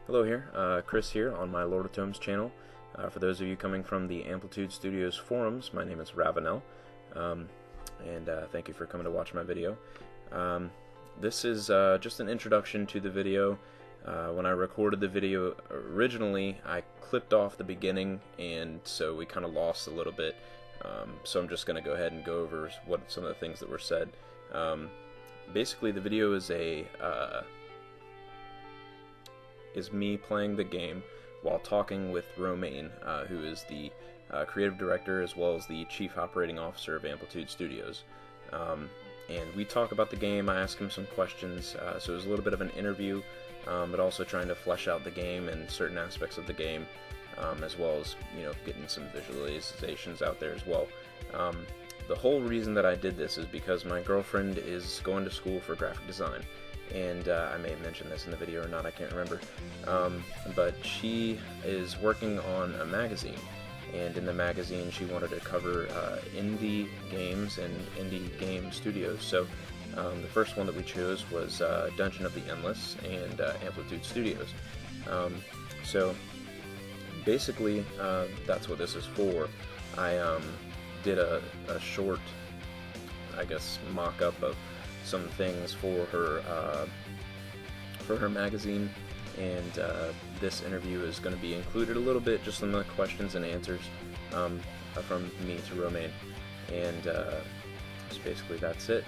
Hello here, Chris here on my Lord of Tomes channel. For those of you coming from the Amplitude Studios forums, my name is Ravenel, and thank you for coming to watch my video. This is just an introduction to the video. When I recorded the video originally, I clipped off the beginning, and so we kind of lost a little bit. So I'm just going to go ahead and go over some of the things that were said. Basically, the video is me playing the game while talking with Romain, who is the creative director as well as the chief operating officer of Amplitude Studios. And we talk about the game. I ask him some questions, so it was a little bit of an interview, but also trying to flesh out the game and certain aspects of the game, as well as getting some visualizations out there as well. The whole reason that I did this is because my girlfriend is going to school for graphic design. And I may have mentioned this in the video or not, I can't remember, but she is working on a magazine, and in the magazine she wanted to cover indie games and indie game studios. So the first one that we chose was Dungeon of the Endless and Amplitude Studios. So basically that's what this is for. I did a short, I guess, mock-up of some things for her magazine, and this interview is going to be included a little bit, just some of the questions and answers from me to Romain, and so basically that's it.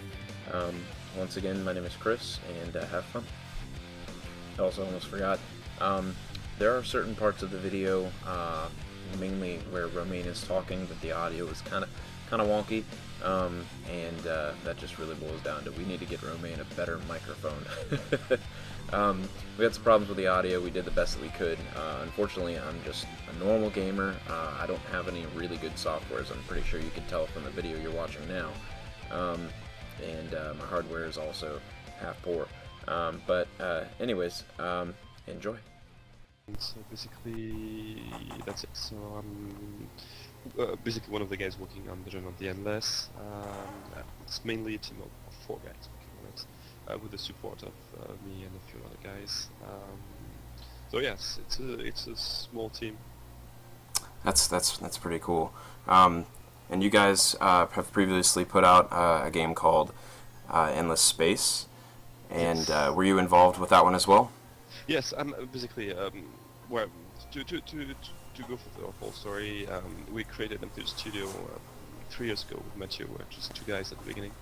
Once again, my name is Chris, and have fun. I also almost forgot, there are certain parts of the video, mainly where Romain is talking, that the audio is kind of wonky, and that just really boils down to we need to get Romain a better microphone. We had some problems with the audio. We did the best that we could. Unfortunately, I'm just a normal gamer. I don't have any really good softwares. I'm pretty sure you can tell from the video you're watching now. And my hardware is also half poor. But anyways, enjoy. So basically, that's it. So I'm basically one of the guys working on Dungeon of the Endless. It's mainly a team of 4 guys working on it, with the support of me and a few other guys. So yes, it's a small team. That's pretty cool. And you guys have previously put out a game called Endless Space, and Yes. were you involved with that one as well? Yes, I'm basically well, to go for the whole story. We created Amplitude Studio 3 years ago with Mathieu. We're just 2 guys at the beginning,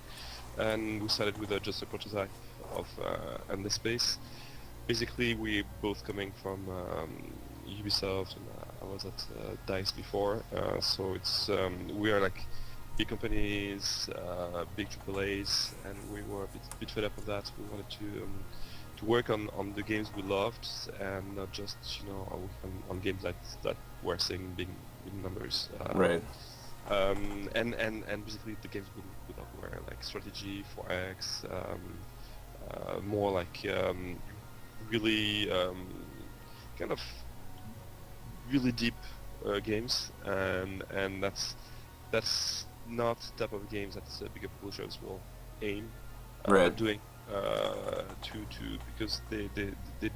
and we started with just a prototype of Endless Space. Basically, we both coming from Ubisoft, and I was at DICE before, so it's we are like big companies, big AAAs, and we were a bit fed up of that. We wanted to work on the games we loved, and not just on games that were seeing big numbers. Right. And basically the games we loved were like strategy, 4X, more like really kind of really deep games, and that's not the type of games that bigger publishers will aim Right. doing. Because they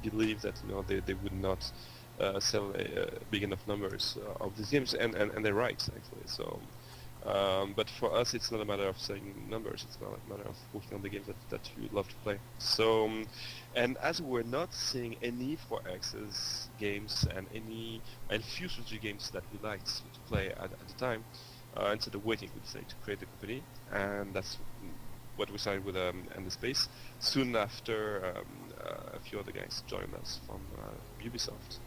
believe that they would not sell big enough numbers of these games, and they're right actually. So, but for us, it's not a matter of selling numbers; it's not a matter of working on the games that you love to play. So, and as we're not seeing any 4X's games and few strategy games that we liked to play at the time, instead of waiting, we decided to create the company, and that's what we started with Endless Space. Soon after, a few other guys joined us from Ubisoft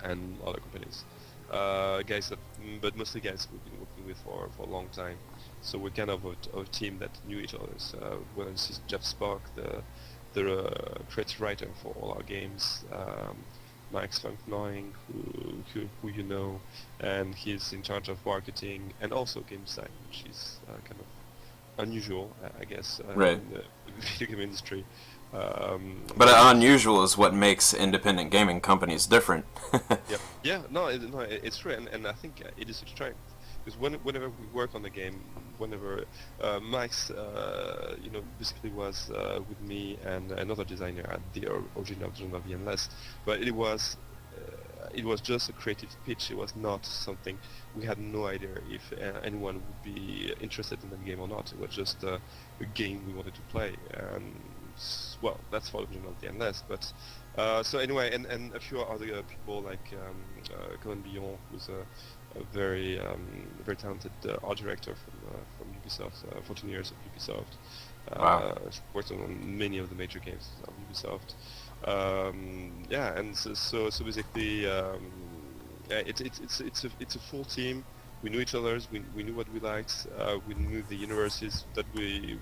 and other companies. Guys but mostly guys we've been working with for a long time. So we're kind of a team that knew each other. Whether this is Jeff Spock, the creative writer for all our games, Mike Funknoing, who you know, and he's in charge of marketing and also game design, which is kind of unusual, I guess, Right. in the video game industry. But unusual is what makes independent gaming companies different. Yeah, no, it's true, and I think it is a strength, because whenever we work on the game, whenever Max, basically was with me and another designer at the original version of the Endless, but it was just a creative pitch. It was not something, we had no idea if anyone would be interested in the game or not. It was just a game we wanted to play, and well, that's for the version of the Endless. But so anyway, and a few other people like Colin Billon, who's a very very talented art director from Ubisoft, 14 years of Ubisoft. Wow. Worked on many of the major games of Ubisoft. And so basically, it's a full team. We knew each other. We knew what we liked. We knew the universes that we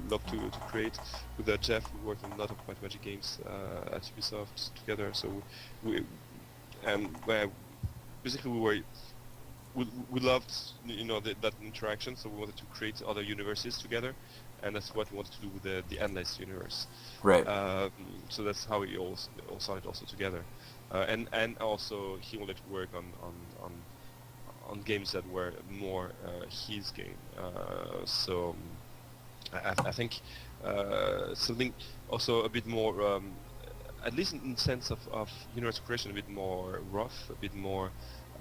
love to create. With Jeff, we worked on a lot of White Magic games at Ubisoft together. So we basically we loved that interaction. So we wanted to create other universes together, and that's what we wanted to do with the Endless universe. Right. So that's how we all started also together, and also he wanted to work on games that were more his game. So I think something also a bit more, at least in sense of universe creation, a bit more rough, a bit more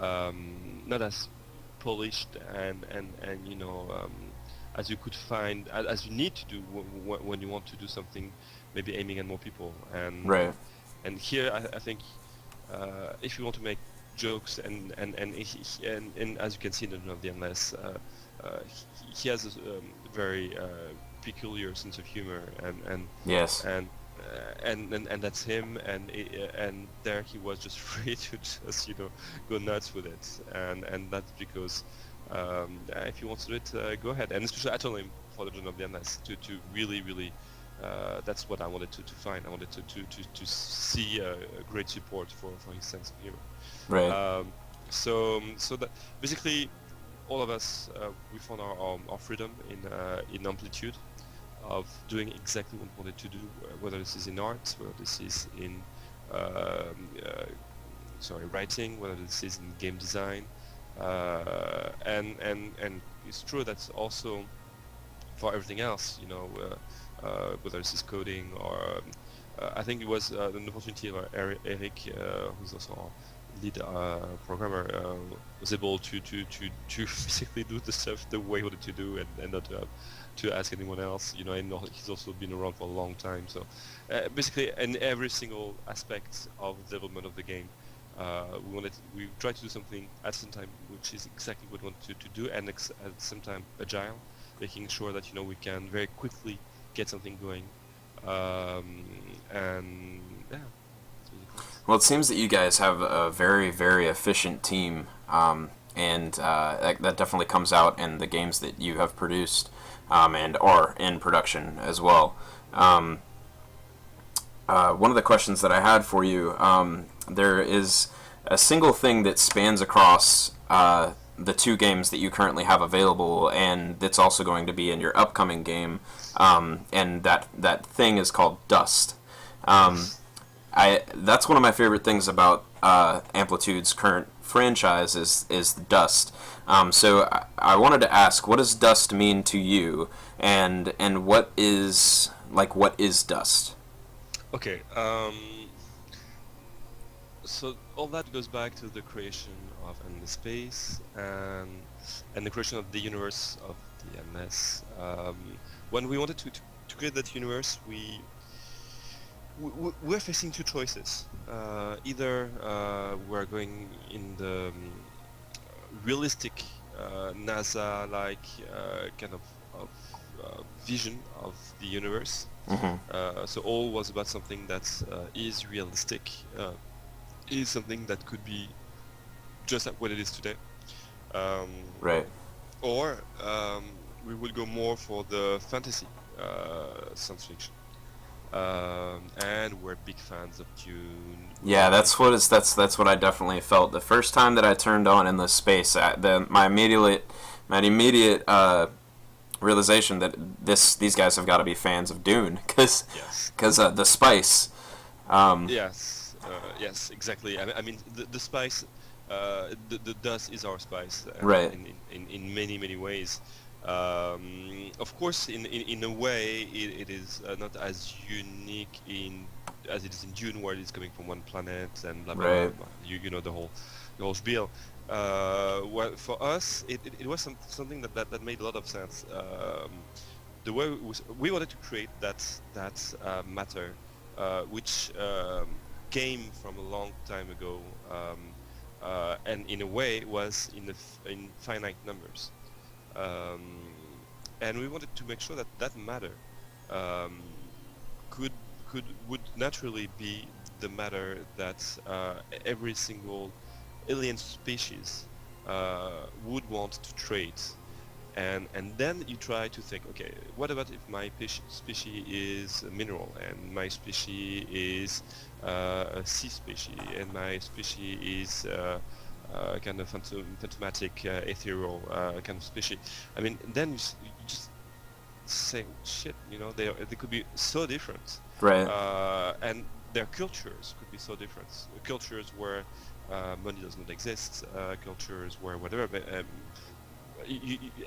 not as polished and as you could find, as you need to do when you want to do something, maybe aiming at more people. And Right. And here I think if you want to make jokes and as you can see in the Endless, he has a very peculiar sense of humor and Yes. and that's him, and there he was just free to just go nuts with it, and that's because if he wants to do it, go ahead. And especially I told him for the Legend of the Endless to really that's what I wanted to find. I wanted to see a great support for his sense of humor. Right. So that basically all of us we found our freedom in Amplitude of doing exactly what we wanted to do, whether this is in art, whether this is in writing, whether this is in game design, and it's true that's also for everything else, whether this is coding or I think it was an opportunity where Eric, who's also our lead programmer, was able to basically do the stuff the way he wanted to do and not to ask anyone else, and he's also been around for a long time. So basically in every single aspect of the development of the game, we tried to do something at the same time which is exactly what we wanted to do, and at the same time agile, making sure that we can very quickly get something going, and yeah. Well, it seems that you guys have a very, very efficient team, and that definitely comes out in the games that you have produced and are in production as well. One of the questions that I had for you, there is a single thing that spans across the two games that you currently have available, and that's also going to be in your upcoming game, and that thing is called Dust. That's one of my favorite things about Amplitude's current franchise is Dust. So I wanted to ask, what does Dust mean to you, and what is Dust? Okay. So all that goes back to the creation of Endless Space and the creation of the universe of the Endless. When we wanted to create that universe, we're facing two choices. Either we're going in the realistic NASA-like kind of vision of the universe. Mm-hmm. So all was about something that is realistic, is something that could be just like what it is today. Right. Or we would go more for the fantasy science fiction. And we're big fans of Dune. Yeah, that's what I definitely felt the first time that I turned on Endless Space. My immediate realization that these guys have got to be fans of Dune because the spice. Yes, exactly. I mean the spice. the dust is our spice Right. in many ways. Of course, in a way, it is not as unique as it is in Dune, where it's coming from one planet and blah blah blah. Right. You know the whole spiel. Well, for us, it was something that made a lot of sense. The way we wanted to create that matter, which came from a long time ago, and in a way was in finite numbers, um, and we wanted to make sure that that matter um, could would naturally be the matter that every single alien species would want to trade. And then you try to think, okay, what about if my species is a mineral, and my species is a sea species, and my species is kind of phantomatic, ethereal kind of species. I mean, then you just say, shit, they could be so different, Right. and their cultures could be so different. Cultures where money does not exist, cultures where whatever. But,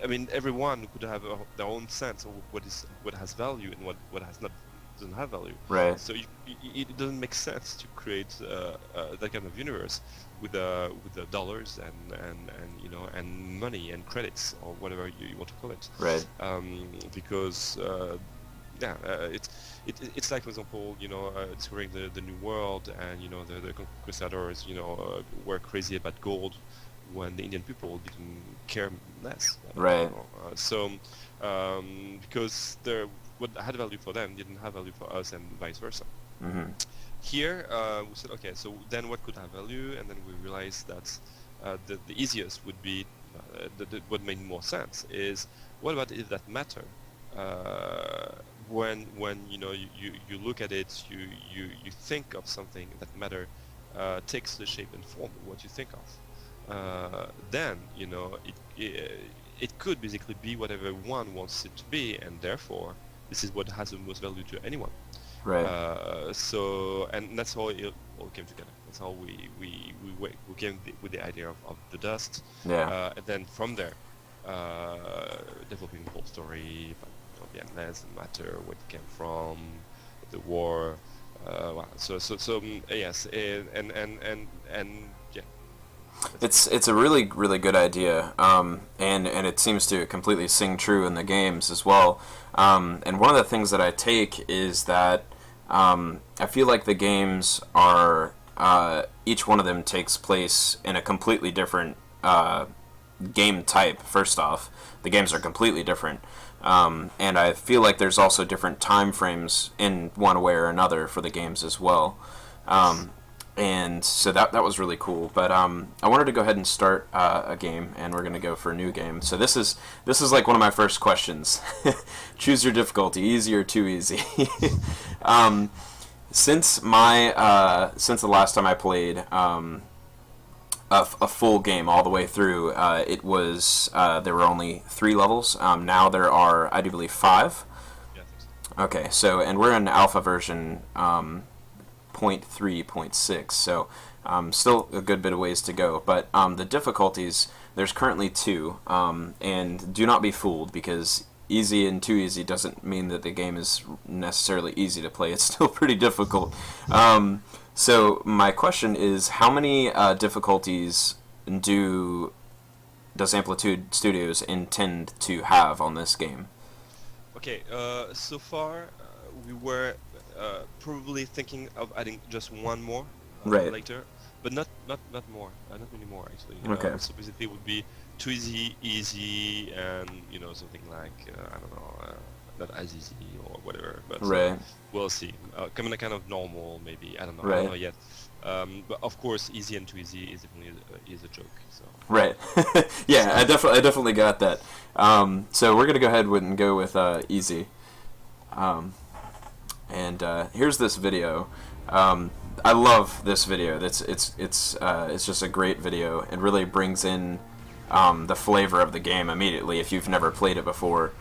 I mean, everyone could have their own sense of what has value and what has not doesn't have value. Right. So it doesn't make sense to create that kind of universe with the dollars and money and credits or whatever you want to call it. Right. Because it's like, for example, discovering the new world, and the conquistadors were crazy about gold, when the Indian people didn't care less. Right. Because what had value for them didn't have value for us, and vice versa. Mm-hmm. Here, we said, okay, so then what could have value? And then we realized that the easiest would be, what made more sense is, what about if that matter, when you look at it, you think of something, that matter takes the shape and form of what you think of. Then it could basically be whatever one wants it to be, and therefore this is what has the most value to anyone. Right. And that's how it all came together. That's how we came with the idea of the dust. Yeah. And then from there, developing the whole story, the endless, the matter, where it came from, the war. Yes, and yeah. It's a really good idea, and it seems to completely sing true in the games as well. And one of the things that I take is that I feel like the games are each one of them takes place in a completely different game type. First off, the games are completely different, and I feel like there's also different time frames in one way or another for the games as well. And so that was really cool. But I wanted to go ahead and start a game, and we're going to go for a new game. So this is like one of my first questions. Choose your difficulty, easy or too easy. Since the last time I played a full game all the way through, it was there were only 3 levels. Now there are, I do believe, 5. Yeah, I think so. Okay, so and we're in alpha version 0.3.6, so still a good bit of ways to go. But the difficulties, there's currently 2, and do not be fooled, because easy and too easy doesn't mean that the game is necessarily easy to play. It's still pretty difficult. So my question is, how many difficulties does Amplitude Studios intend to have on this game? Okay, so far we were probably thinking of adding just one more Right. later, but not more, not many more actually. Okay. So basically, it would be too easy, and something like I don't know, not as easy or whatever. But Right. we'll see. Kind of normal, maybe. I don't know. I Right. don't know yet. But of course, easy and too easy is definitely is a joke. So. Right. Yeah, I definitely got that. So we're gonna go ahead and go with easy. And here's this video. I love this video. It's just a great video. It really brings in the flavor of the game immediately if you've never played it before.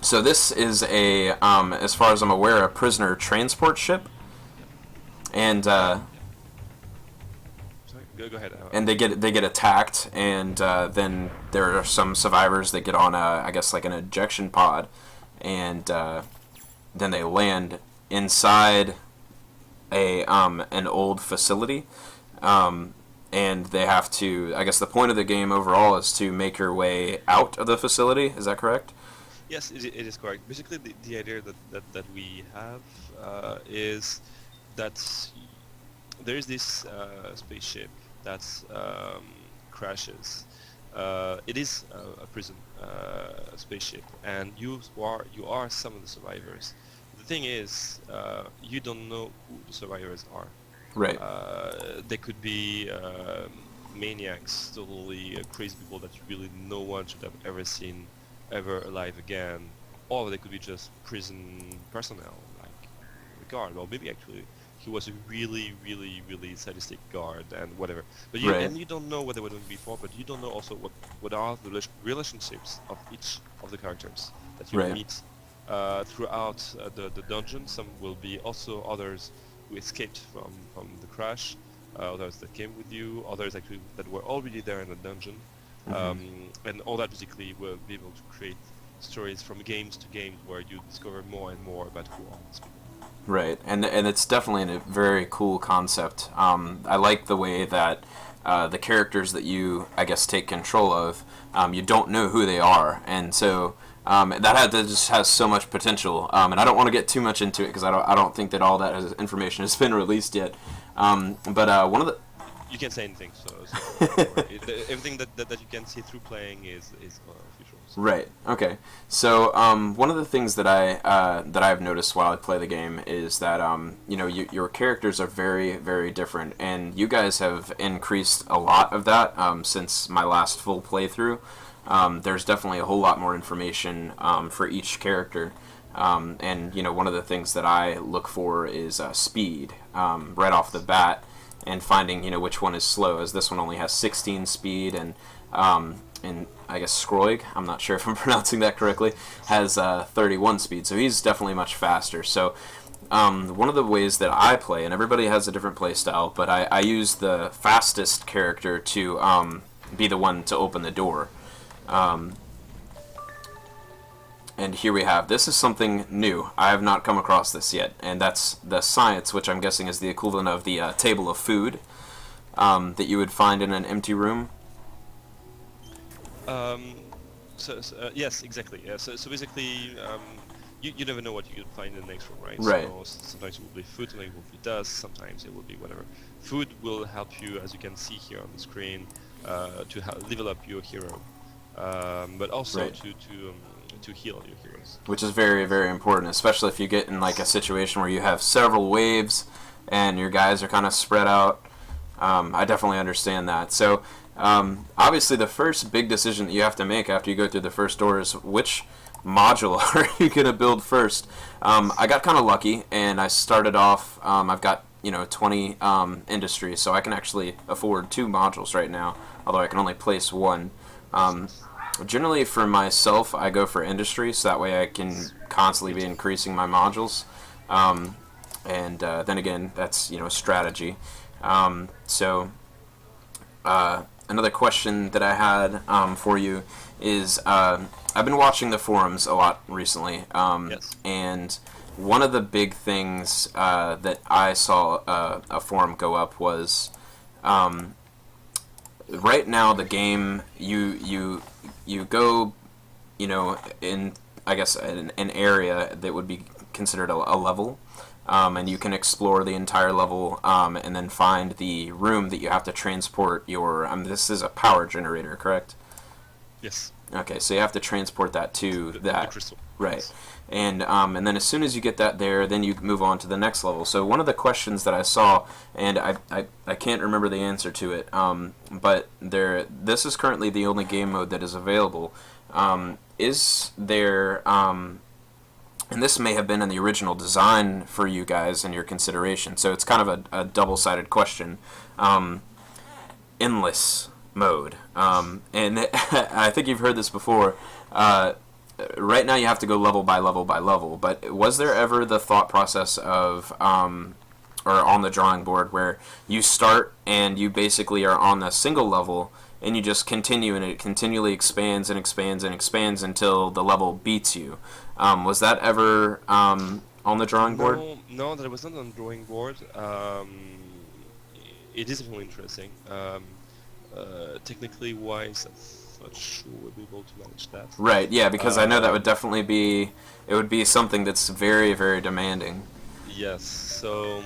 So this is as far as I'm aware, a prisoner transport ship. And Sorry, Go ahead. and they get attacked, and then there are some survivors that get on I guess like an ejection pod, and then they land inside an old facility, and they have to. I guess the point of the game overall is to make your way out of the facility. Is that correct? Yes, it is correct. Basically, the idea that we have is that there is this spaceship that crashes. It is a prison spaceship, and you are some of the survivors. The thing is, you don't know who the survivors are. Right. They could be maniacs, totally crazy people that really no one should have ever seen ever alive again, or they could be just prison personnel, like the guard, or maybe actually he was a really, really, really sadistic guard and whatever. But you Right. and you don't know what they were doing before, but you don't know also what are the relationships of each of the characters that you Right. meet throughout the dungeon. Some will be also others who escaped from the crash, others that came with you, others actually that were already there in the dungeon. And all that basically will be able to create stories from games to games where you discover more and more about who are these people. Right, and it's definitely a very cool concept. I like the way that the characters that you, I guess, take control of, you don't know who they are, and so that just has so much potential. And I don't want to get too much into it because I don't think that all that information has been released yet. But one of the You can't say anything, so everything that you can see through playing is official. So. Right. Okay. So one of the things that I've noticed while I play the game is that your characters are very, very different, and you guys have increased a lot of that since my last full playthrough. There's definitely a whole lot more information for each character, and one of the things that I look for is speed right off the bat. And finding which one is slow, as this one only has 16 speed, and I guess Skroig, I'm not sure if I'm pronouncing that correctly, has 31 speed, so he's definitely much faster. So one of the ways that I play, and everybody has a different play style, but I use the fastest character to be the one to open the door. And here we have, this is something new. I have not come across this yet, and that's the science, which I'm guessing is the equivalent of the table of food that you would find in an empty room. Yes, exactly. Yeah. So basically, you never know what you can find in the next room, right? Right. So sometimes it will be food, sometimes it will be dust, sometimes it will be whatever. Food will help you, as you can see here on the screen, to level up your hero, but also Right. to heal your heroes. Which is very, very important, especially if you get in like a situation where you have several waves and your guys are kind of spread out. I definitely understand that. So obviously the first big decision that you have to make after you go through the first door is which module are you going to build first. I got kind of lucky, and I started off, I've got 20 industry, so I can actually afford 2 modules right now, although I can only place 1. Generally, for myself, I go for industry, so that way I can constantly be increasing my modules. And then again, that's strategy. Another question that I had for you is I've been watching the forums a lot recently, Yes. and one of the big things that I saw a forum go up was right now the game you go in I guess an area that would be considered a level, and you can explore the entire level, and then find the room that you have to transport your this is a power generator, correct? Yes. Okay, so you have to transport that to that. The crystal. Right. Yes. And then as soon as you get that there, then you move on to the next level. So one of the questions that I saw, and I can't remember the answer to it, but this is currently the only game mode that is available. Is there, and this may have been in the original design for you guys and your consideration, so it's kind of a double-sided question. Endless mode. And I think you've heard this before. Right now you have to go level by level by level, but was there ever the thought process of or on the drawing board, where you start and you basically are on a single level and you just continue, and it continually expands and expands and expands until the level beats you. Was that ever on the drawing board? No, that was not on the drawing board. It is definitely interesting. Technically wise, I'm not sure we'll be able to manage that. Right, yeah, because I know that would definitely be, it would be something that's very, very demanding. Yes. So,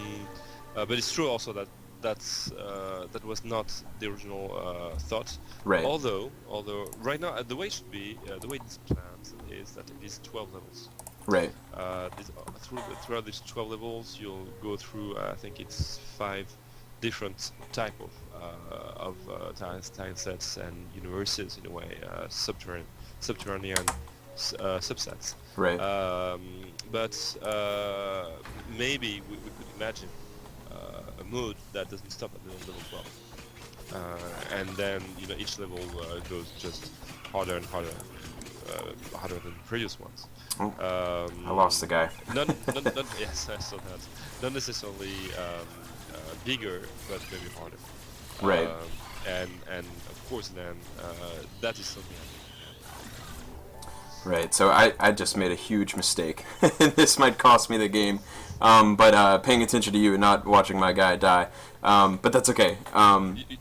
but it's true also that that was not the original thought. Right. Although right now the way it should be, the way it's planned is that it is 12 levels. Right. Throughout these 12 levels, you'll go through. I think it's 5 different type of tile sets and universes in a way, subterranean subsets. Right. But maybe we could imagine a mode that doesn't stop at level 12, and then each level goes just harder and harder, harder than the previous ones. I lost the guy. Yes, I saw that. Not necessarily bigger, but maybe harder. Right. And of course then that is something. Right, so I just made a huge mistake. This might cost me the game, but paying attention to you and not watching my guy die. But that's okay.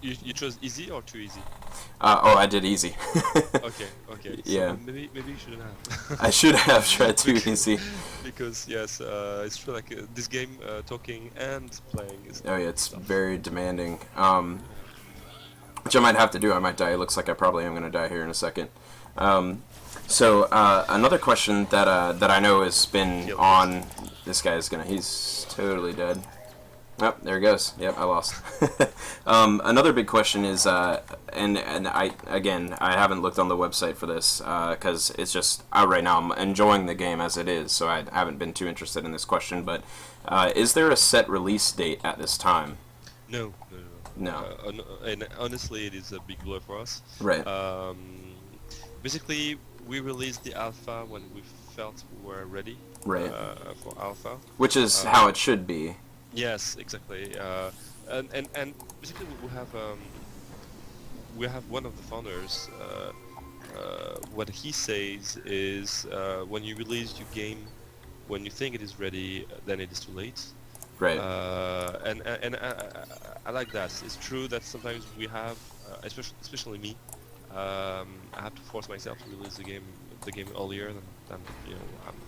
You chose easy or too easy? I did easy. Okay. Yeah. So maybe you shouldn't have. I should have tried too easy. Because yes, it's true. Like this game, talking and playing is. Oh yeah, it's very demanding. Which I might have to do. I might die. It looks like I probably am going to die here in a second. So another question that I know has been on. This guy's he's totally dead. Oh, there he goes. Yep, I lost. Another big question is, and I haven't looked on the website for this because it's just out right now. I'm enjoying the game as it is, so I haven't been too interested in this question. But is there a set release date at this time? No. And honestly, it is a big blow for us. Right. Basically, we released the alpha when we felt we were ready. Right. For alpha. Which is how it should be. Yes, exactly. And basically we have one of the founders. What he says is when you release your game, when you think it is ready, then it is too late. Right. And I like that. It's true that sometimes we have, especially me, I have to force myself to release the game earlier than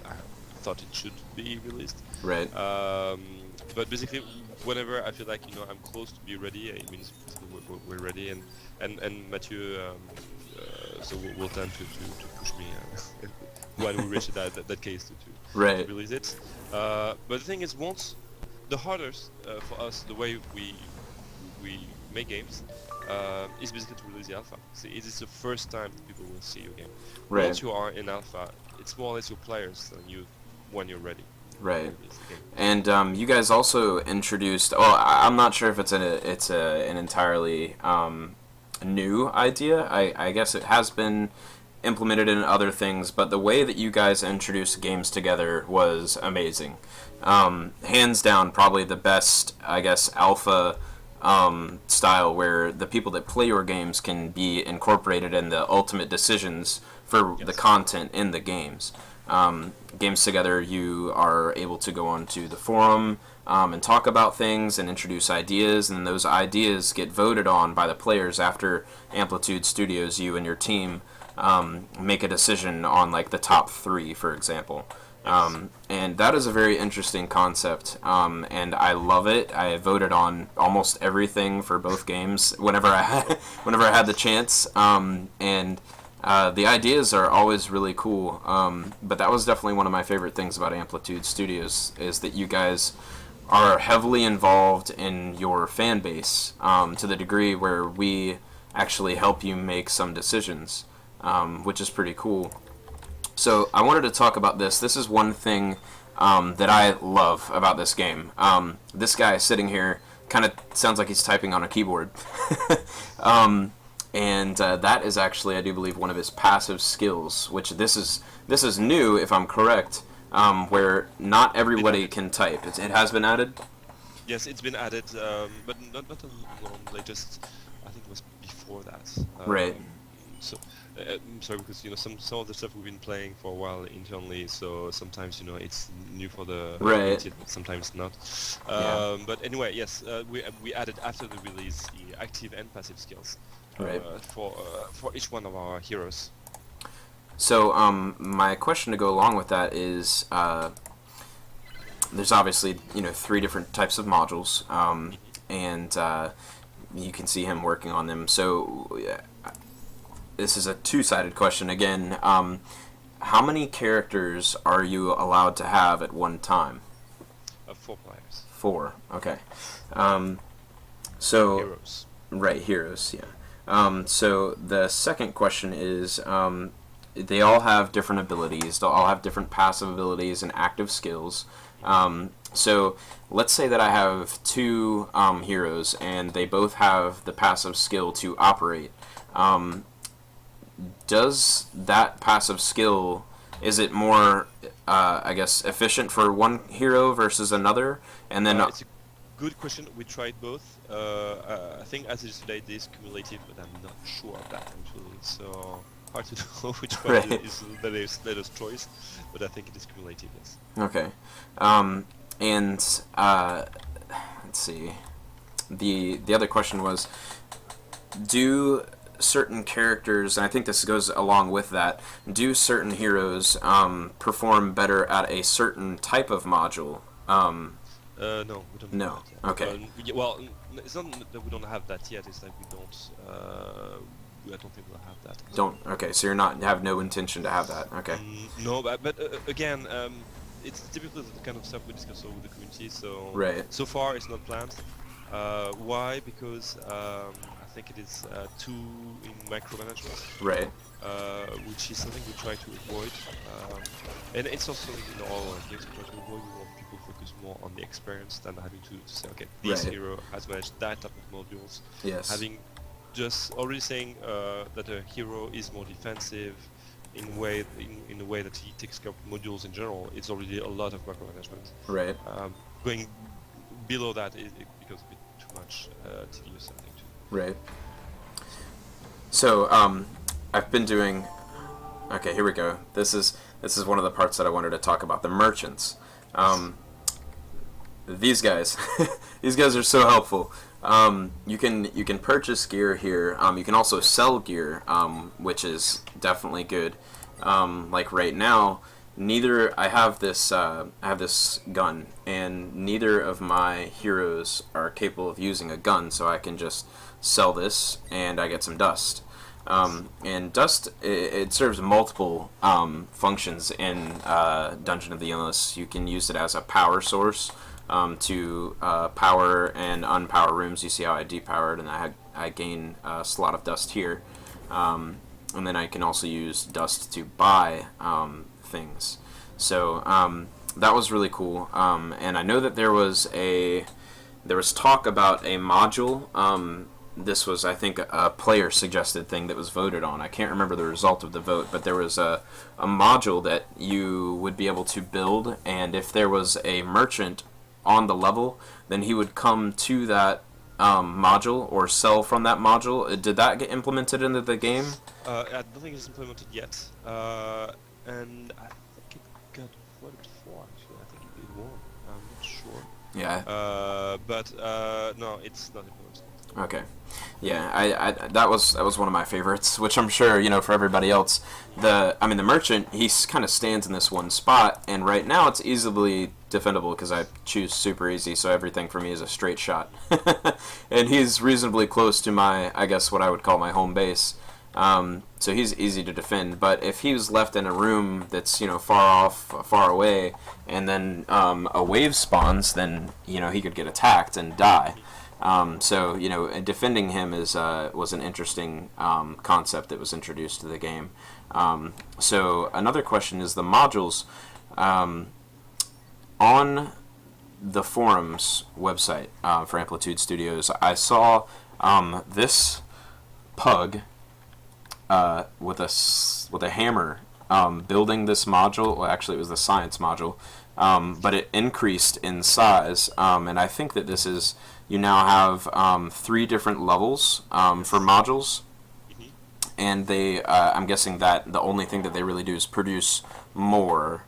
I thought it should be released. Right. But basically, whenever I feel like I'm close to be ready, it means we're ready, and Mathieu, so will tend to push me when we reach that case to release it. But the thing is, once the hardest for us, the way we make games, is basically to release the alpha. See, it is the first time that people will see your game. Right. Once you are in alpha, it's more or less your players than you when you're ready. Right. And you guys also introduced. Well, I'm not sure if it's an entirely new idea. I guess it has been implemented in other things, but the way that you guys introduced games together was amazing. Hands down, probably the best, I guess, alpha style where the people that play your games can be incorporated in the ultimate decisions for the content in the games. Games together, you are able to go onto the forum and talk about things and introduce ideas, and those ideas get voted on by the players after Amplitude Studios, you and your team, make a decision on like the top 3, for example. And that is a very interesting concept, and I love it. I voted on almost everything for both games whenever I had the chance, and the ideas are always really cool. But that was definitely one of my favorite things about Amplitude Studios is that you guys are heavily involved in your fan base to the degree where we actually help you make some decisions, which is pretty cool. So I wanted to talk about this. This is one thing that I love about this game. This guy sitting here kind of sounds like he's typing on a keyboard. And that is actually, I do believe, one of his passive skills, which this is new, if I'm correct, where not everybody can type. It has been added? Yes, it's been added, but not on latest. I think it was before that. Right. So I'm sorry, because some of the stuff we've been playing for a while internally. So sometimes it's new for the Right. community, but sometimes not. Yeah. But anyway, yes, we added after the release the active and passive skills Right. for each one of our heroes. So, my question to go along with that is, there's obviously 3 different types of modules, and you can see him working on them. So, this is a two-sided question again. How many characters are you allowed to have at one time? 4 players. 4. Okay. So Heroes. right, heroes. Yeah. So the second question is, they all have different abilities. They'll all have different passive abilities and active skills. So let's say that I have 2 heroes, and they both have the passive skill to operate. Does that passive skill, is it more, I guess, efficient for one hero versus another? And then It's a good question. We tried both. I think as it is today, it is cumulative, but I'm not sure of that actually. So hard to know which one Right. is the latest choice, but I think it is cumulative. Yes. Okay. And let's see. The other question was, do certain characters, and I think this goes along with that, do certain heroes perform better at a certain type of module? No, we don't have No. that yet. Okay. Well, it's not that we don't have that yet. It's that we don't. I don't think we'll have that. Don't. Okay. So you're not have no intention to have that. Okay. No, but again, it's typically the kind of stuff we discuss with the community. So Right. so far, it's not planned. Why? Because I think it is too in micromanagement, Right. which is something we try to avoid. And it's also in all our games we try to avoid. We want people to focus more on the experience than having to say, okay, this Right. hero has managed that type of modules. Yes. Having just already saying that a hero is more defensive in a way that he takes care of modules in general, it's already a lot of micromanagement. Right. Going below that, it becomes a bit too much tedious, I think, too. Right. So, I've been doing. Okay, here we go. This is one of the parts that I wanted to talk about. The merchants. These guys, these guys are so helpful. You can purchase gear here. You can also sell gear, which is definitely good. Like right now, I have this gun, and neither of my heroes are capable of using a gun, so I can just sell this, and I get some dust. And dust, it serves multiple functions in Dungeon of the Endless. You can use it as a power source to power and unpower rooms. You see how I depowered, and I gain a slot of dust here. And then I can also use dust to buy things. So that was really cool. And I know that there was talk about a module. This was, I think, a player suggested thing that was voted on. I can't remember the result of the vote, but there was a module that you would be able to build, and if there was a merchant on the level, then he would come to that module or sell from that module. Did that get implemented into the game? I don't think it's implemented yet, and I think it got voted for. Actually, I think it won. I'm not sure. Yeah. But no, it's not implemented. Okay. Yeah, I that was one of my favorites, which I'm sure for everybody else. The merchant, he kind of stands in this one spot, and right now it's easily defendable because I choose super easy, so everything for me is a straight shot. And he's reasonably close to my, I guess, what I would call my home base. So he's easy to defend. But if he was left in a room that's far off, far away, and then a wave spawns, then he could get attacked and die. So defending him was an interesting concept that was introduced to the game. So another question is the modules on the forums website for Amplitude Studios. I saw this pug with a hammer building this module. Well, actually, it was the science module. but it increased in size. And I think that this is, you now have 3 different levels for Yes. modules, Hmm. and they, I'm guessing that the only thing that they really do is produce more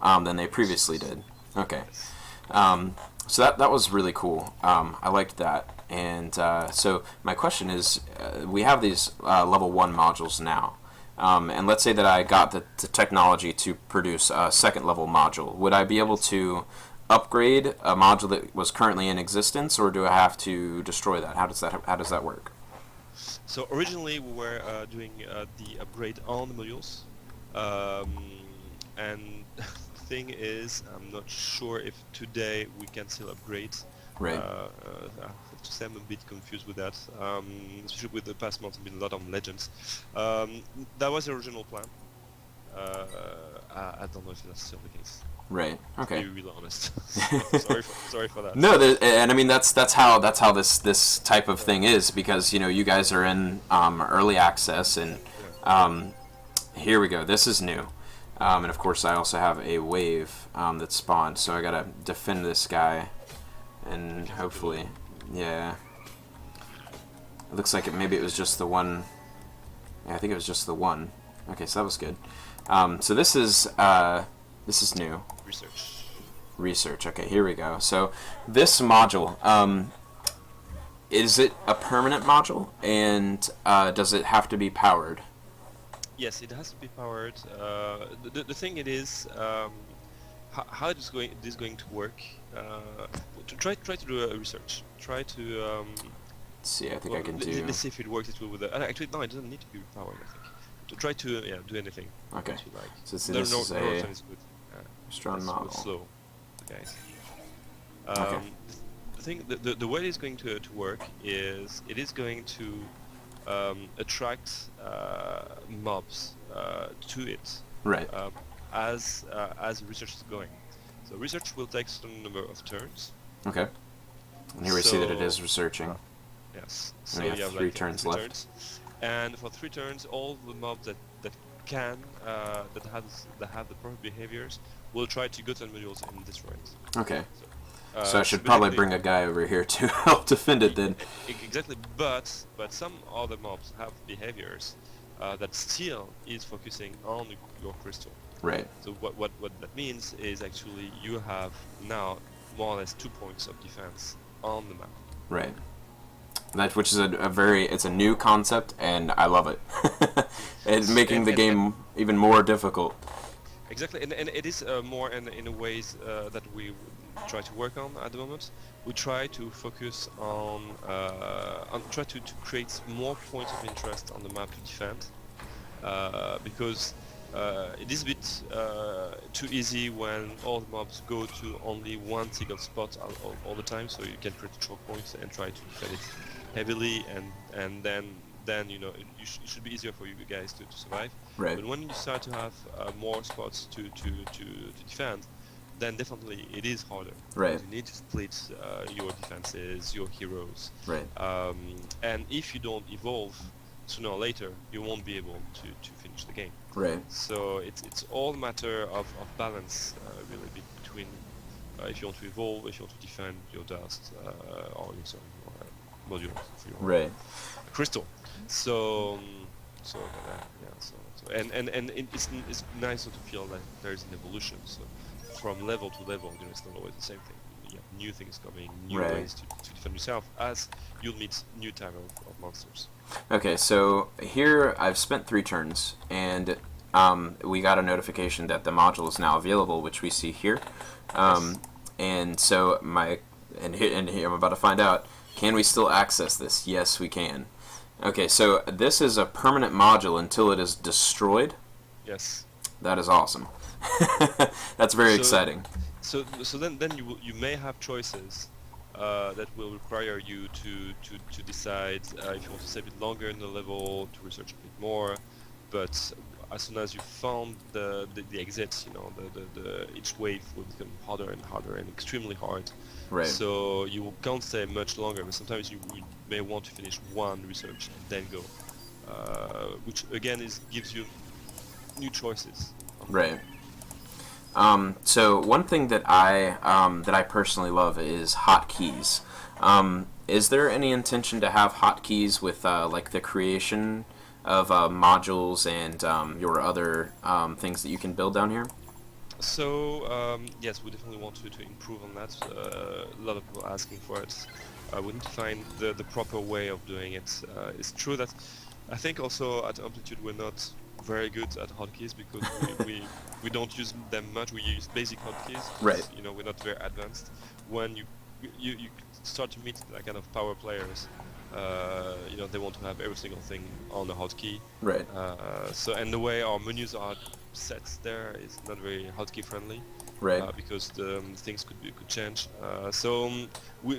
than they previously Yes. did. Okay. Yes. Um, so that was really cool. I liked that. And so my question is, we have these level 1 modules now. And let's say that I got the technology to produce a second level module. Would I be able Yes. to upgrade a module that was currently in existence, or do I have to destroy that? How does that work? So originally we were doing the upgrade on the modules, and the thing is, I'm not sure if today we can still upgrade. Right. I have to say I'm a bit confused with that, especially with the past months, been a lot on Legends. That was the original plan. I don't know if that's still the case, Right. to be Okay. really honest. So sorry for that. No, and I mean that's how this type of thing is, because you guys are in early access, and Yeah. um, here we go. This is new, and of course I also have a wave that spawned, so I gotta defend this guy, Be and careful below. hopefully, yeah. It looks like maybe it was just the one. Yeah, I think it was just the one. Okay, so that was good. So this is new. Research. Research. Okay, here we go. So this module, is it a permanent module, and does it have to be powered? Yes, it has to be powered. The thing it is, how it is going to work. To try to do a research. Try to Let's see. I think I well, can do. let's see if it works. It will with the, actually no, it doesn't need to be powered. I think to try to do anything Okay. that you like. So see, No, this no, is no, a is good. strong Let's go model. slow, guys. Okay. The thing, the way it's going to work is it is going to attract mobs to it Right. as research is going. So research will take some number of turns. Okay. And here we see that it is So researching. yes, And so we you have have 3 like turns three left. turns, and for 3 turns, all the mobs that can that have the proper behaviors will try to go to the modules and destroy it. Okay. So, So I so should probably basically, bring a guy over here to help defend it then. exactly. But some other mobs have behaviors that still is focusing on your crystal. Right. So what that means is actually you have now more or less 2 points of defense on the map. Right. That which is it's a new concept, and I love it. It's making the And game even more difficult. exactly, and it is more in a ways that we try to work on at the moment. We try to focus on try to create more points of interest on the map to defend, because it is a bit too easy when all the mobs go to only one single spot all the time. So you can create choke points and try to defend it heavily, and then it should be easier for you guys to survive. Right. But when you start to have more spots to defend, then definitely it is harder. Right. You need to split your defenses, your heroes, Right. and if you don't evolve, sooner or later you won't be able to finish the game. Right. So it's all a matter of balance, really, between if you want to evolve, if you want to defend your dust, or your module for your Right. crystal. So it's nice to feel like there is an evolution. So from level to level, it's not always the same thing. You have new things coming, new Right. ways to defend yourself, as you'll meet new type of monsters. Okay, so here I've spent 3 turns, and we got a notification that the module is now available, which we see here. Yes. And so here I'm about to find out, can we still access this? Yes, we can. Okay, so this is a permanent module until it is destroyed. Yes. That is awesome. That's very So- exciting. So then you may have choices that will require you to decide if you want to stay a bit longer in the level, to research a bit more. But as soon as you found the exit, the each wave will become harder and harder and extremely hard. Right. So you can't stay much longer. But sometimes you may want to finish one research and then go, which again gives you new choices. Right. So one thing that I personally love is hotkeys. Is there any intention to have hotkeys with like the creation of modules and your other things that you can build down here? So yes, we definitely want to improve on that. A lot of people are asking for it. We need to find the proper way of doing it. It's true that I think also at Amplitude we're not very good at hotkeys because we don't use them much. We use basic hotkeys Right. because we're not very advanced. When you start to meet that kind of power players, they want to have every single thing on the hotkey. Right. And the way our menus are set there is not very hotkey friendly. Right. Because the things could change. So we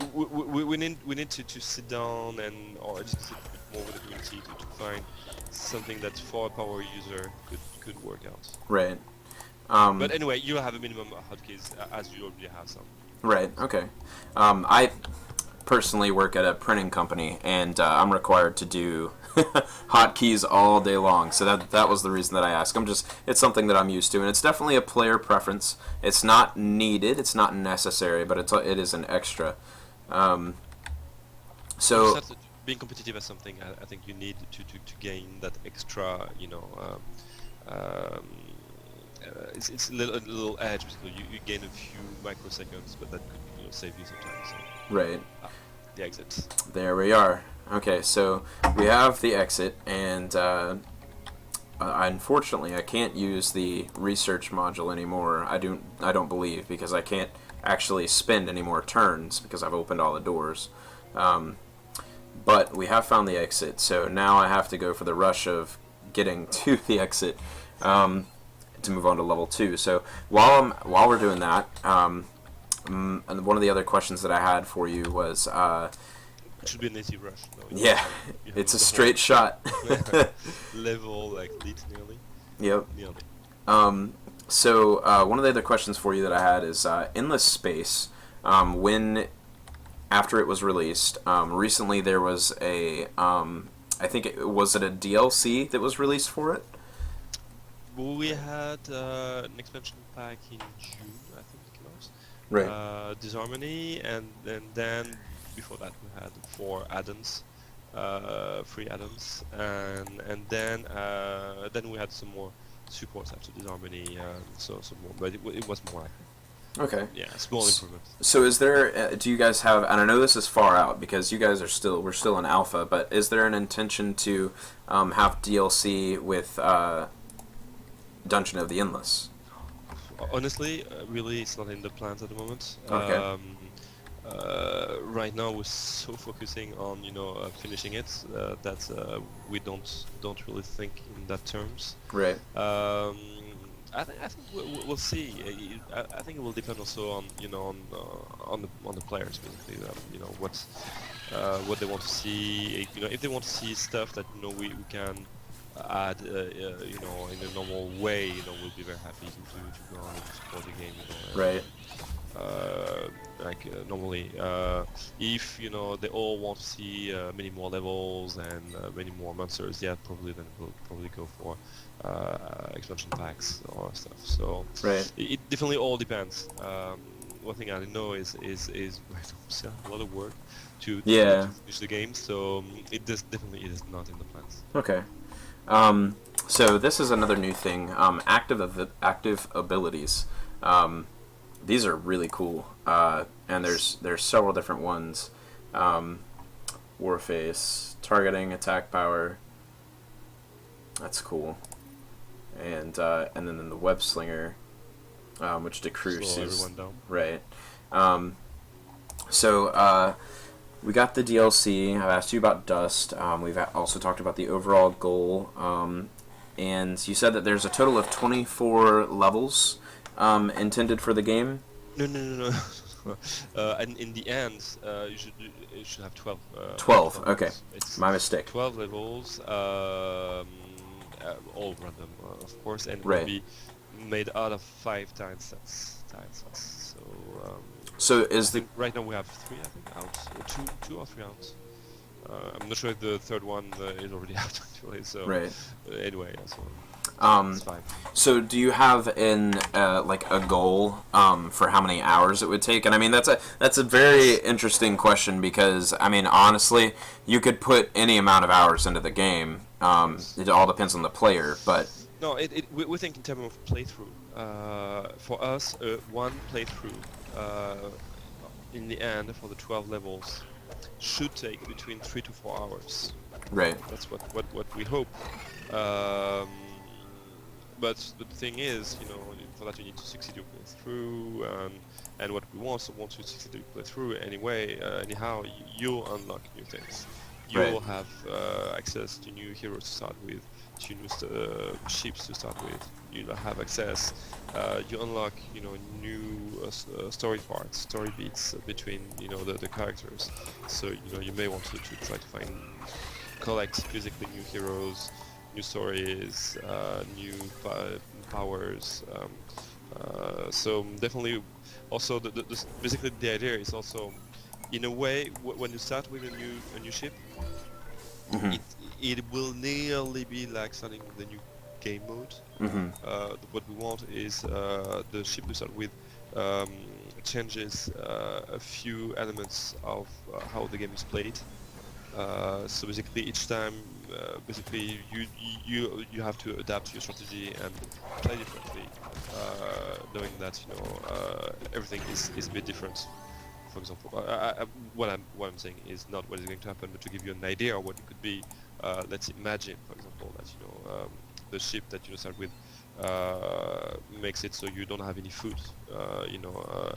need to sit down or discuss it a bit more with the community to find something that for a power user could work out. Right. But anyway, you have a minimum hotkeys as you already have some. Right. Okay. I personally work at a printing company, and I'm required to do hotkeys all day long. So that was the reason that I asked. It's something that I'm used to, and it's definitely a player preference. It's not needed, it's not necessary, but it is an extra. So Being competitive as something, I think you need to gain that extra, it's a little edge. Because you gain a few microseconds, but that could save you sometimes. So. Right. The exit. There we are. Okay, so we have the exit, and unfortunately, I can't use the research module anymore. I don't believe, because I can't actually spend any more turns because I've opened all the doors. But we have found the exit, so now I have to go for the rush of getting to the exit to move on to level 2. So while we're doing that, and one of the other questions that I had for you was. It should be an easy rush. No, yeah, it's a straight shot. Level like lead nearly. Yep. Nearly. So one of the other questions for you that I had is Endless Space. When after it was released, recently there was a I think was it a DLC that was released for it? We had an expansion pack in June, I think it was. Right. Disharmony, and then before that we had 4 add-ons, 3 add-ons, and then we had some more supports after Disharmony, so some more, but it was more like small improvements. So is there? Do you guys have? And I know this is far out because you guys we're still in alpha, but is there an intention to have DLC with Dungeon of the Endless? Honestly, really, it's not in the plans at the moment. Okay. Right now, we're so focusing on finishing it that we don't really think in that terms. Right. I think we'll see. I think it will depend also on on the players basically. What they want to see. If they want to see stuff that we can add in a normal way, we'll be very happy to go on and support the game. Right. Normally, if they all want to see many more levels and many more monsters, probably then we'll probably go for expansion packs or stuff. So right. It definitely all depends. One thing I know is a lot of work to finish the game, so it definitely is not in the plans. Okay. So this is another new thing. Active abilities. These are really cool, and there's several different ones. Warface, targeting, attack power. That's cool. And then the web slinger, which decreases. Slow everyone down. Right. We got the DLC. I've asked you about Dust. We've also talked about the overall goal. And you said that there's a total of 24 levels intended for the game. No. And in the end, you should have 12. 12. Okay, it's my mistake. 12 levels, all random, of course, and right. will be made out of 5 tile sets. So right now we have 3, I think, out, 2 or 3 out. I'm not sure if the third one is already out actually. So right. Anyway, so. It's fine. So do you have in like a goal for how many hours it would take? And I mean that's a very Yes. interesting question because I mean honestly you could put any amount of hours into the game. Yes. It all depends on the player, but No, we think in terms of playthrough. For us, one playthrough uh, in the end for the 12 levels should take between 3 to 4 hours. right, That's what we hope. Um, but the thing is, for that you need to succeed your playthrough, and what we want, so once you succeed your playthrough anyway, anyhow, you'll unlock new things. right, You'll have access to new heroes to start with, to new ships to start with. You'll have access. You unlock, new story parts, story beats between, the characters. So you may want to try to collect physically new heroes, new stories, new powers. So definitely, also basically the idea is also, in a way, when you start with a new ship, mm-hmm. it will nearly be like starting with a new game mode. Mm-hmm. What we want is the ship we start with changes a few elements of how the game is played. So basically, each time, basically you have to adapt your strategy and play differently, knowing that everything is a bit different. For example, what I'm saying is not what is going to happen, but to give you an idea of what it could be. Let's imagine, for example, that the ship that you start with makes it so you don't have any food,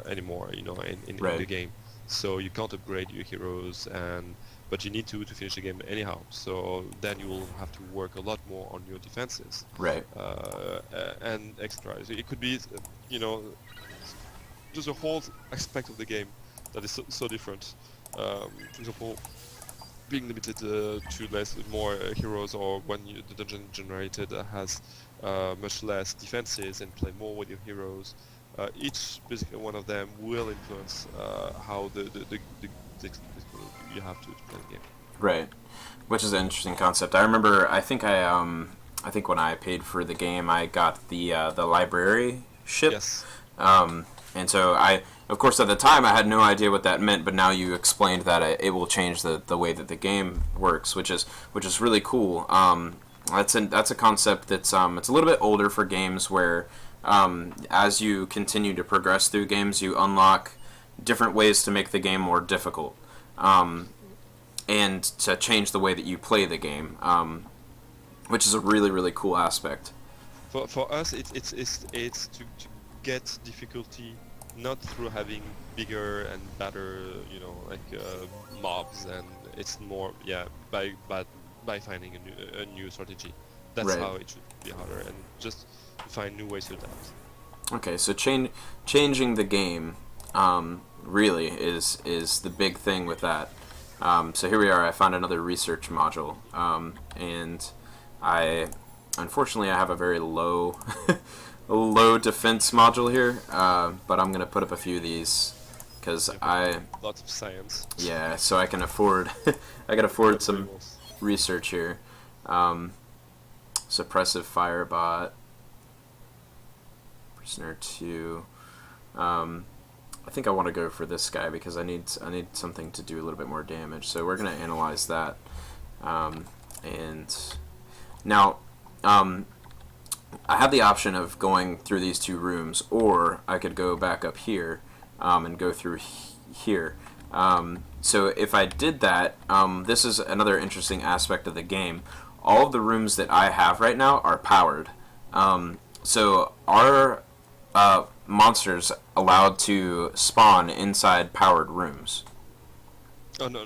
anymore, in the Right, game. So you can't upgrade your heroes, but you need to finish the game anyhow. So then you will have to work a lot more on your defenses, right, and extra. So it could be, just a whole aspect of the game that is so different. For example, being limited to more heroes, or when the dungeon generated has much less defenses and play more with your heroes. Each basically one of them will influence how the you have to play the game. right. Which is an interesting concept. I remember. I think when I paid for the game, I got the library ship. Yes. Um, and so of course, at the time, I had no idea what that meant. But now you explained that it will change the way that the game works, which is really cool. That's a concept it's a little bit older for games where as you continue to progress through games, you unlock different ways to make the game more difficult. And to change the way that you play the game, which is a really really cool aspect. For us, it's to get difficulty not through having bigger and better, like mobs, and it's more, yeah, by finding a new strategy. That's Right. how it should be harder, and just find new ways to adapt. Okay, so changing the game really is the big thing with that. So here we are. I found another research module, and I unfortunately I have a very low low defense module here, but I'm gonna put up a few of these because I Lots of science. yeah, so I can afford I can afford Lots of some rules. research here. Um, Suppressive firebot, prisoner 2. I think I want to go for this guy because I need something to do a little bit more damage. So we're gonna analyze that. And now, I have the option of going through these two rooms, or I could go back up here and go through here. So if I did that, this is another interesting aspect of the game. All of the rooms that I have right now are powered. So our monsters allowed to spawn inside powered rooms. Oh no,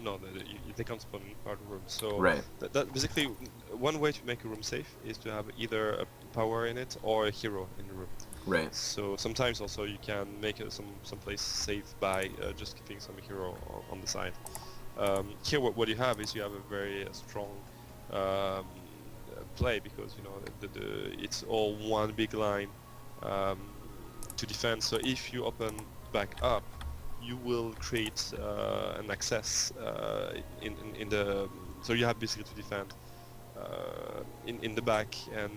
they can't spawn in part of rooms. So Right. that basically, one way to make a room safe is to have either a power in it or a hero in the room. Right. So sometimes also you can make some place safe by just keeping some hero on the side. Here what you have is you have a very strong um, play, because it's all one big line um, to defend. So if you open back up, you will create an access in the, so you have basically to defend in the back, and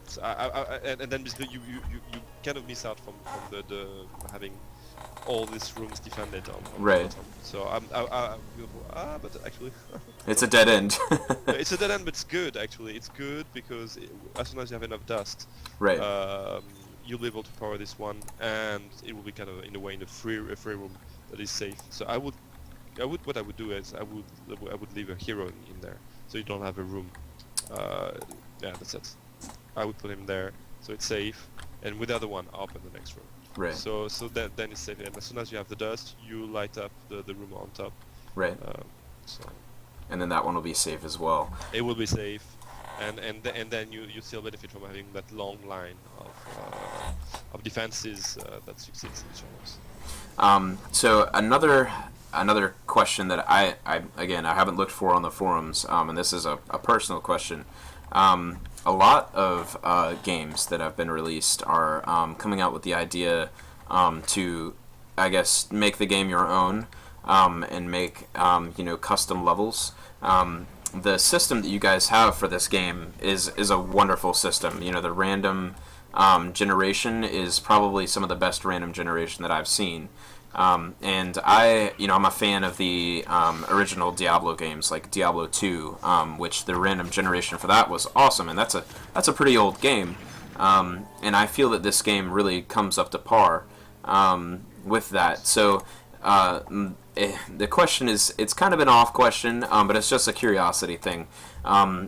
So and then basically you kind of miss out from the having all these rooms defended on the Right. bottom. So but actually, It's a no. dead end. It's a dead end, but it's good actually. It's good because as soon as you have enough dust, Right. um, you'll be able to power this one, and it will be kind of in a way in a free room that is safe. So what I would do is I would leave a hero in there, so you don't have a room. Uh, yeah, that's it. I would put him there, so it's safe, and with the other one, I'll open the next room. Right. So that then it's safe, and as soon as you have the dust, you light up the room on top. Right. So And then that one will be safe as well. it will be safe, and then you still benefit from having that long line of defenses that succeeds in each other. So another question that I again I haven't looked for on the forums, and this is a personal question. A lot of games that have been released are coming out with the idea to, I guess, make the game your own and make custom levels. The system that you guys have for this game is a wonderful system. The random generation is probably some of the best random generation that I've seen. And I'm a fan of the original Diablo games, like Diablo 2, which the random generation for that was awesome, and that's a pretty old game. And I feel that this game really comes up to par with that. So the question is, it's kind of an off question, but it's just a curiosity thing.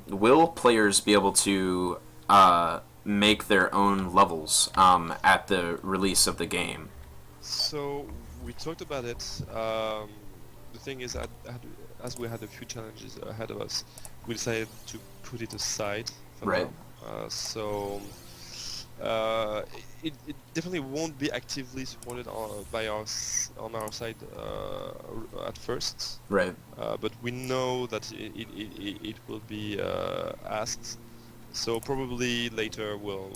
Will players be able to make their own levels at the release of the game? So we talked about it. The thing is, as we had a few challenges ahead of us, we decided to put it aside for Right. now. It definitely won't be actively supported on our side at first. Right. But we know that it will be asked. So probably later we'll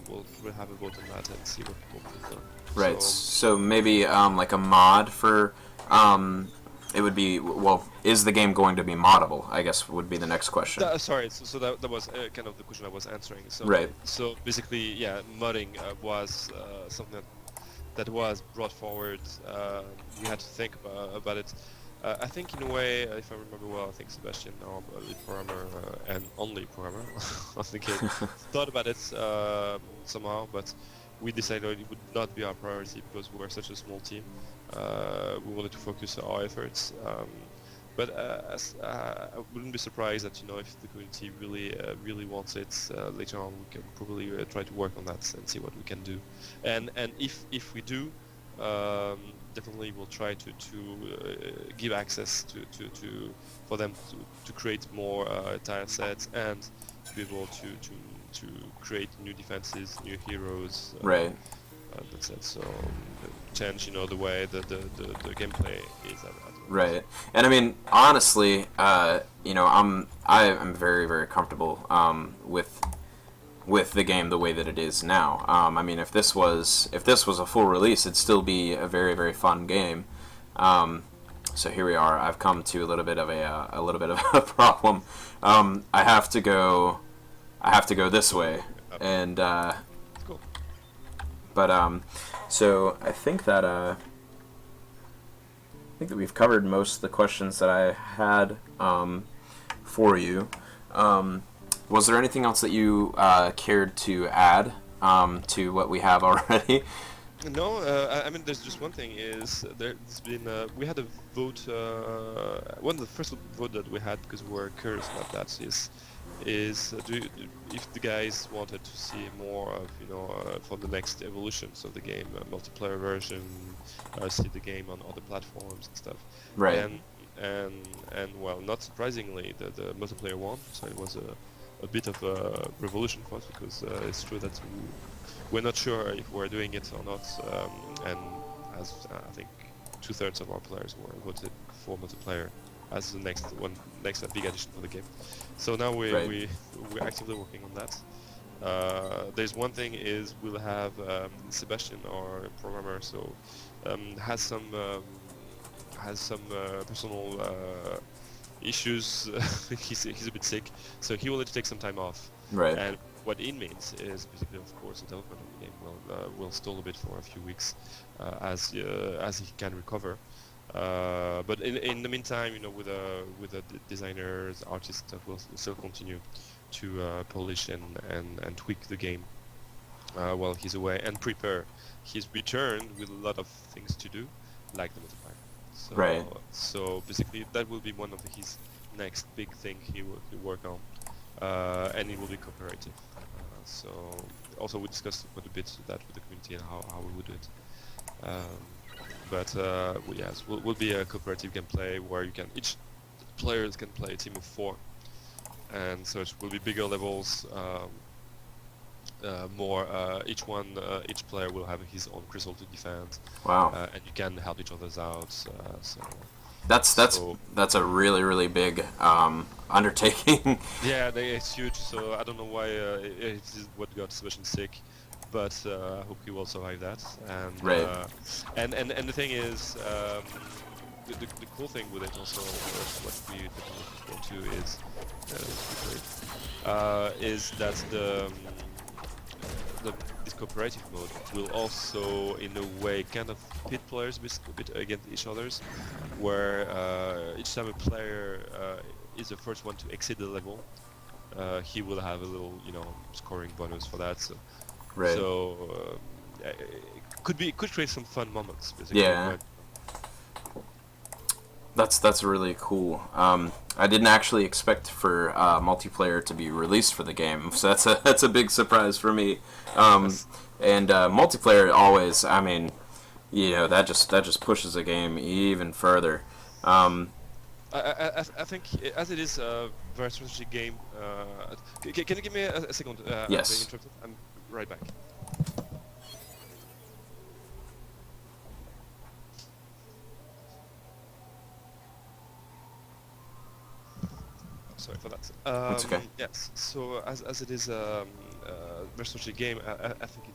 have a vote on that and see what people prefer. Right. So maybe like a mod for it would be, well, is the game going to be moddable? I guess would be the next question. Sorry, so that was kind of the question I was answering. So Right. So basically, yeah, modding was something that was brought forward. We had to think about it. I think in a way, if I remember well, I think Sebastian, our lead programmer and only programmer of the game, thought about it somehow, but we decided it would not be our priority because we were such a small team. We wanted to focus our efforts. But I wouldn't be surprised that if the community really wants it, later on we can probably try to work on that and see what we can do. And if we do, definitely we'll try to give access to for them to create more tile sets and to be able to create new defenses, new heroes. Right. That's it. So change the way the gameplay is at the moment. Right. And I mean, honestly, I'm very, very comfortable with the game the way that it is now. I mean, if this was a full release, it'd still be a very, very fun game. So here we are. I've come to a little bit of a problem. I have to go this way, and Cool. but so I think that we've covered most of the questions that I had for you. Was there anything else that you cared to add to what we have already? No, I mean, there's just one thing is there's been we had a vote. One of the first vote that we had because we were curious about that is if the guys wanted to see more of for the next evolutions of the game, multiplayer version, see the game on other platforms and stuff. Right. And well, not surprisingly, the multiplayer won, so it was a bit of a revolution for us because it's true that we're not sure if we're doing it or not, and as I think 2/3 of our players were voted for multiplayer as the next big addition for the game. So now we're actively working on that. There's one thing is we'll have Sebastian, our programmer, so has some personal issues. He's a bit sick, so he will need to take some time off. Right. And what it means is basically, of course, the development of the game will stall a bit for a few weeks as he can recover. But in the meantime, with the designers, artists that will still continue to polish and tweak the game while he's away and prepare his return with a lot of things to do, like the multiplayer. So, Right. so basically, that will be one of his next big thing he will work on, and it will be cooperative. So also we discussed quite a bit that with the community and how we would do it. But yes, will be a cooperative gameplay where each players can play a team of 4, and so it will be bigger levels. Each player will have his own crystal to defend. Wow. And you can help each other's out. So That's a really, really big undertaking. yeah, it's huge. So I don't know why it is what got Sebastian sick, but I hope he will survive that. And Right. And the thing is, the cool thing with it also, what we definitely look forward to is that this cooperative mode will also, in a way, kind of pit players a bit against each others, where each time a player is the first one to exit the level, he will have a little, scoring bonus for that. So, Right. so it could create some fun moments, basically. Yeah. That's really cool. I didn't actually expect for multiplayer to be released for the game, so that's a big surprise for me. And multiplayer always, I mean, that just pushes a game even further. I think as it is a very strategic game. Can you give me a second? Yes. I'm being interrupted. I'm right back. Sorry for that. That's okay. Yes. So as it is a very strategic game, I think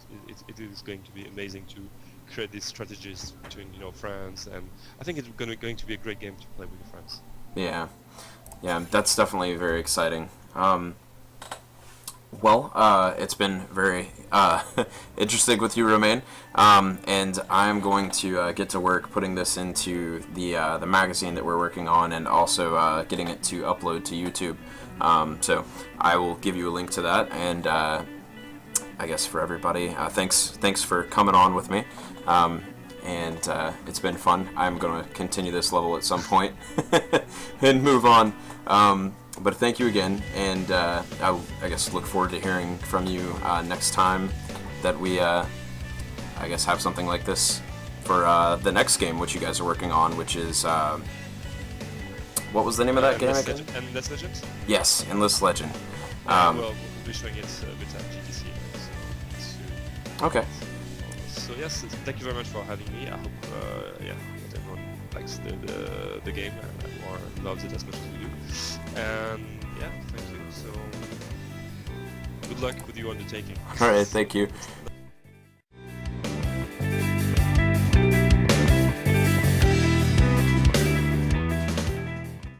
it is going to be amazing to create these strategies between friends, and I think it's going to be a great game to play with your friends. Yeah, that's definitely very exciting. It's been very interesting with you, Romain, and I'm going to get to work putting this into the magazine that we're working on, and also getting it to upload to YouTube. So I will give you a link to that, and I guess for everybody, thanks for coming on with me, and it's been fun. I'm going to continue this level at some point and move on. But thank you again, and I guess look forward to hearing from you next time that we, I guess, have something like this for the next game, which you guys are working on, which is, what was the name of that game again? Endless Legend? Yes, Endless Legend. We'll be showing it a bit at GTC soon. Okay. So yes, thank you very much for having me. I hope that everyone likes the game or loves it as much as we do. And yeah, thank you. So good luck with your undertaking. All right, thank you.